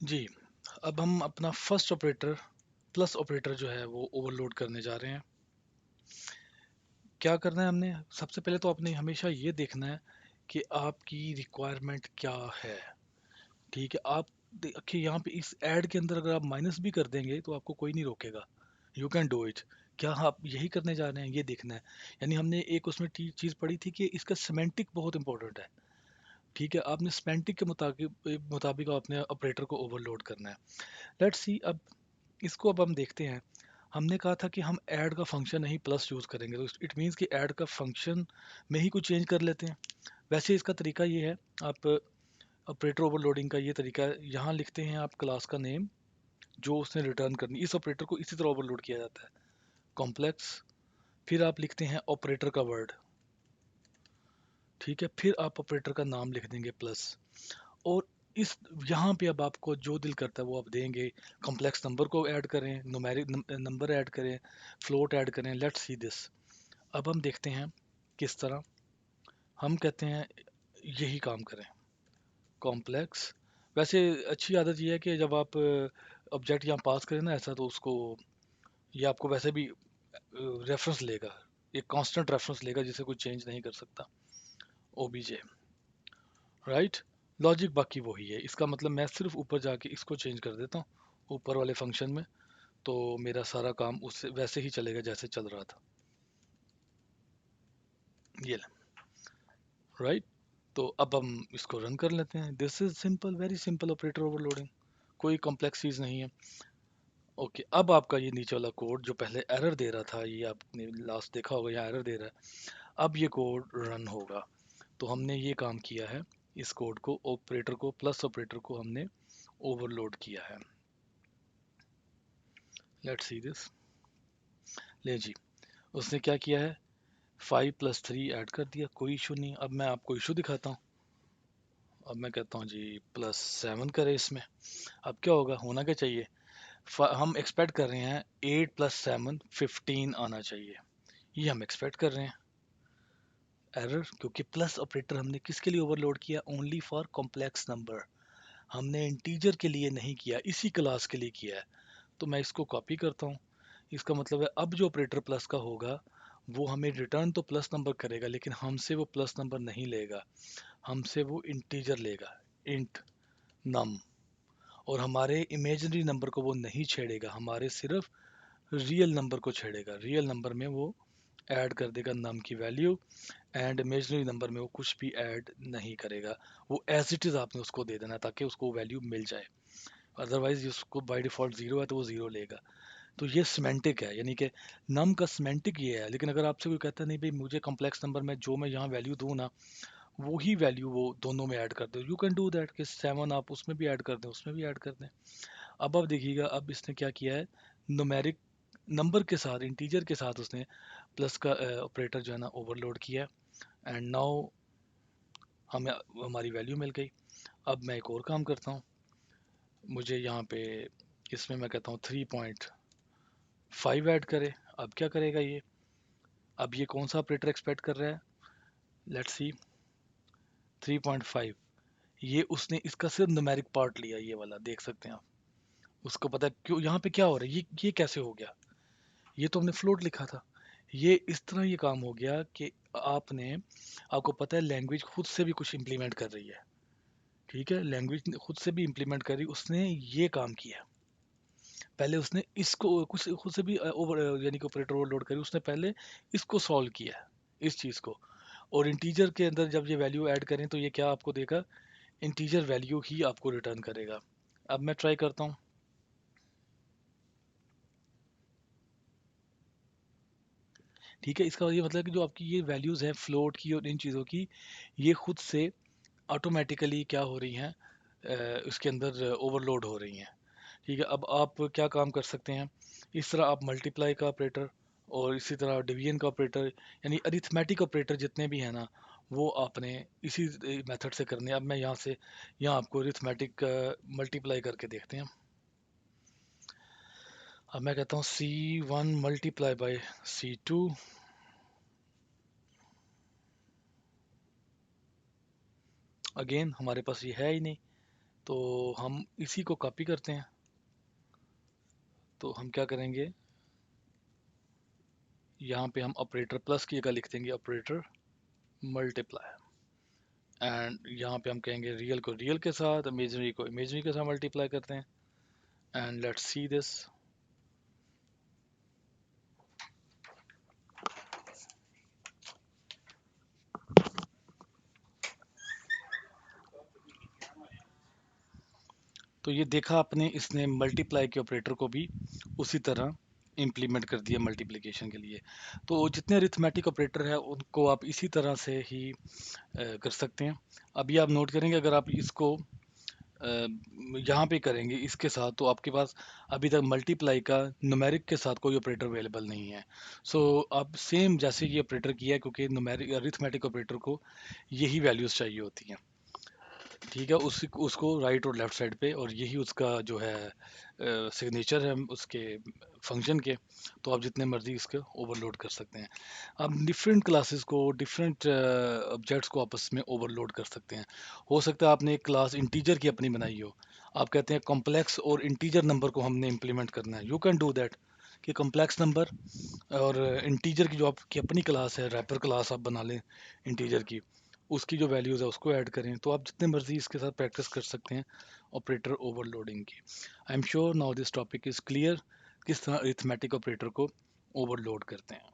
जी, अब हम अपना फर्स्ट ऑपरेटर प्लस ऑपरेटर जो है वो ओवरलोड करने जा रहे हैं। क्या करना है हमने? सबसे पहले तो आपने हमेशा ये देखना है कि आपकी रिक्वायरमेंट क्या है। ठीक है, आप देखिए यहाँ पे इस ऐड के अंदर अगर आप माइनस भी कर देंगे तो आपको कोई नहीं रोकेगा। You can do it. क्या आप यही करने जा रहे हैं, ये देखना है। यानी हमने एक उसमें चीज़ पढ़ी थी कि इसका सिमेंटिक बहुत इंपॉर्टेंट है। ठीक है, आपने सिमेंटिक के मुताबिक मुताबिक आपने ऑपरेटर को ओवरलोड करना है। लेट्स सी, अब इसको अब हम देखते हैं। हमने कहा था कि हम ऐड का फंक्शन नहीं प्लस यूज़ करेंगे, तो इट मीन्स कि ऐड का फंक्शन में ही कुछ चेंज कर लेते हैं। वैसे इसका तरीका ये है, आप ऑपरेटर ओवरलोडिंग का ये तरीका है, यहाँ लिखते हैं आप क्लास का नेम जो उसने रिटर्न करनी, इस ऑपरेटर को इसी तरह ओवरलोड किया जाता है, कॉम्प्लेक्स। फिर आप लिखते हैं ऑपरेटर का वर्ड। ठीक है, फिर आप ऑपरेटर का नाम लिख देंगे प्लस। और इस यहाँ पे अब आपको जो दिल करता है वो आप देंगे। कॉम्प्लेक्स नंबर को ऐड करें, न्यूमेरिक नंबर ऐड करें, फ्लोट ऐड करें। Let's see this. अब हम देखते हैं किस तरह। हम कहते हैं यही काम करें, कॉम्प्लेक्स। वैसे अच्छी आदत ये है कि जब आप ऑब्जेक्ट यहाँ पास करें ना ऐसा, तो उसको ये आपको वैसे भी रेफरेंस लेगा, एक कांस्टेंट रेफरेंस लेगा जिसे कोई चेंज नहीं कर सकता। OBJ, right. लॉजिक बाकी वही है, इसका मतलब मैं सिर्फ ऊपर जाके इसको चेंज कर देता हूँ ऊपर वाले फंक्शन में, तो मेरा सारा काम उससे वैसे ही चलेगा जैसे चल रहा था। ये राइट। तो अब हम इसको रन कर लेते हैं। This is simple, very simple operator overloading, कोई कॉम्प्लेक्स चीज़ नहीं है। ओके, अब आपका ये नीचे वाला कोड जो पहले एरर दे रहा था, ये आपने लास्ट देखा होगा, यहाँ एरर दे रहा है। अब ये कोड रन होगा। तो हमने ये काम किया है, इस कोड को, ऑपरेटर को प्लस ऑपरेटर को हमने ओवरलोड किया है। Let's see this. ले जी, उसने क्या किया है, 5 + 3 ऐड कर दिया, कोई इशू नहीं। अब मैं आपको इशू दिखाता हूँ। अब मैं कहता हूँ जी +7 करें इसमें। अब क्या होगा, होना क्या चाहिए, हम एक्सपेक्ट कर रहे हैं 8 + 7 15 आना चाहिए। ये हम एक्सपेक्ट कर रहे हैं। एरर, क्योंकि प्लस ऑपरेटर हमने किसके लिए ओवरलोड किया, ओनली फॉर कॉम्प्लेक्स नंबर। हमने इंटीजर के लिए नहीं किया, इसी क्लास के लिए किया है। तो मैं इसको कॉपी करता हूँ। इसका मतलब है अब जो ऑपरेटर प्लस का होगा वो हमें रिटर्न तो प्लस नंबर करेगा, लेकिन हमसे वो प्लस नंबर नहीं लेगा, हमसे वो इंटीजर लेगा, इंट नम। और हमारे इमेजिनरी नंबर को वो नहीं छेड़ेगा, हमारे सिर्फ रियल नंबर को छेड़ेगा। रियल नंबर में वो ऐड कर देगा नम की वैल्यू, एंड इमेजिनरी नंबर में वो कुछ भी ऐड नहीं करेगा। वो एज इट इज़ आपने उसको दे देना ताकि उसको वैल्यू मिल जाए। अदरवाइज उसको बाय डिफ़ॉल्ट ज़ीरो है तो वो ज़ीरो लेगा। तो ये सिमेंटिक है, यानी कि नम का सिमेंटिक ये है। लेकिन अगर आपसे कोई कहता है नहीं भाई मुझे कॉम्प्लेक्स नंबर में जो मैं यहाँ वैल्यू दूँ ना, वो ही वैल्यू वो दोनों में ऐड कर दो, यू कैन डू दैट, कि 7 आप उसमें भी ऐड कर दें उसमें भी ऐड कर दें। अब आप देखिएगा, अब इसने क्या किया है, नुमेरिक नंबर के साथ, इंटीजर के साथ उसने प्लस का ऑपरेटर जो है ना ओवरलोड किया। एंड नाउ हमें हमारी वैल्यू मिल गई। अब मैं एक और काम करता हूँ। मुझे यहाँ पे इसमें मैं कहता हूँ 3.5 ऐड करे। अब क्या करेगा ये, अब ये कौन सा ऑपरेटर एक्सपेक्ट कर रहा है, लेट्स सी। 3.5, ये उसने इसका सिर्फ न्यूमेरिक पार्ट लिया, ये वाला देख सकते हैं आप। उसको पता है क्यों यहाँ पे क्या हो रहा है, ये कैसे हो गया। ये तो हमने फ्लोट लिखा था। ये इस तरह ये काम हो गया कि आपने, आपको पता है लैंग्वेज खुद से भी कुछ इम्प्लीमेंट कर रही है। ठीक है, लैंग्वेज खुद से भी इम्प्लीमेंट कर रही, उसने ये काम किया। पहले उसने इसको कुछ खुद से भी ओवर, यानी कि ऑपरेटर ओवरलोड करी, उसने पहले इसको सॉल्व किया, इस चीज़ को। और इंटीजर के अंदर जब ये वैल्यू ऐड करें तो ये क्या आपको देगा, इंटीजर वैल्यू ही आपको रिटर्न करेगा। अब मैं ट्राई करता हूँ। ठीक है, इसका ये मतलब कि जो आपकी ये वैल्यूज़ हैं फ्लोट की और इन चीज़ों की, ये खुद से ऑटोमेटिकली क्या हो रही हैं, उसके अंदर ओवरलोड हो रही हैं। ठीक है, अब आप क्या काम कर सकते हैं, इस तरह आप मल्टीप्लाई का ऑपरेटर और इसी तरह डिवीजन का ऑपरेटर, यानी अरिथमेटिक ऑपरेटर जितने भी हैं ना, वो आपने इसी मेथड से करने हैं। अब मैं यहाँ से, यहाँ आपको अरिथमेटिक मल्टीप्लाई करके देखते हैं। अब मैं कहता हूँ C1 × C2। अगेन हमारे पास ये है ही नहीं, तो हम इसी को कॉपी करते हैं। तो हम क्या करेंगे, यहाँ पे हम ऑपरेटर प्लस की जगह लिख देंगे ऑपरेटर मल्टीप्लाई, एंड यहाँ पे हम कहेंगे रियल को रियल के साथ, इमेजनरी को इमेजनरी के साथ मल्टीप्लाई करते हैं। And let's see this. तो ये देखा आपने, इसने मल्टीप्लाई के ऑपरेटर को भी उसी तरह इम्प्लीमेंट कर दिया मल्टीप्लिकेशन के लिए। तो जितने अरिथमेटिक ऑपरेटर है उनको आप इसी तरह से ही कर सकते हैं। अभी आप नोट करेंगे, अगर आप इसको यहाँ पे करेंगे इसके साथ, तो आपके पास अभी तक मल्टीप्लाई का न्यूमेरिक के साथ कोई ऑपरेटर अवेलेबल नहीं है। सो अब सेम जैसे ये ऑपरेटर किया है, क्योंकि न्यूमेरिक अरिथमेटिक ऑपरेटर को यही वैल्यूज चाहिए होती हैं। ठीक है, उसको राइट और लेफ्ट साइड पे, और यही उसका जो है सिग्नेचर है उसके फंक्शन के। तो आप जितने मर्जी इसके ओवरलोड कर सकते हैं। आप डिफरेंट क्लासेस को, डिफरेंट ऑब्जेक्ट्स को आपस में ओवरलोड कर सकते हैं। हो सकता है आपने एक क्लास इंटीजर की अपनी बनाई हो, आप कहते हैं कॉम्प्लेक्स और इंटीजर नंबर को हमने इम्प्लीमेंट करना है, यू कैन डू दैट। कि कॉम्प्लेक्स नंबर और इंटीजर की जो आपकी अपनी क्लास है, रैपर क्लास आप बना लें इंटीजर की, उसकी जो वैल्यूज़ है उसको ऐड करें। तो आप जितने मर्जी इसके साथ प्रैक्टिस कर सकते हैं ऑपरेटर ओवरलोडिंग की। I am sure now this topic is clear, किस तरह अरिथमेटिक ऑपरेटर को ओवरलोड करते हैं।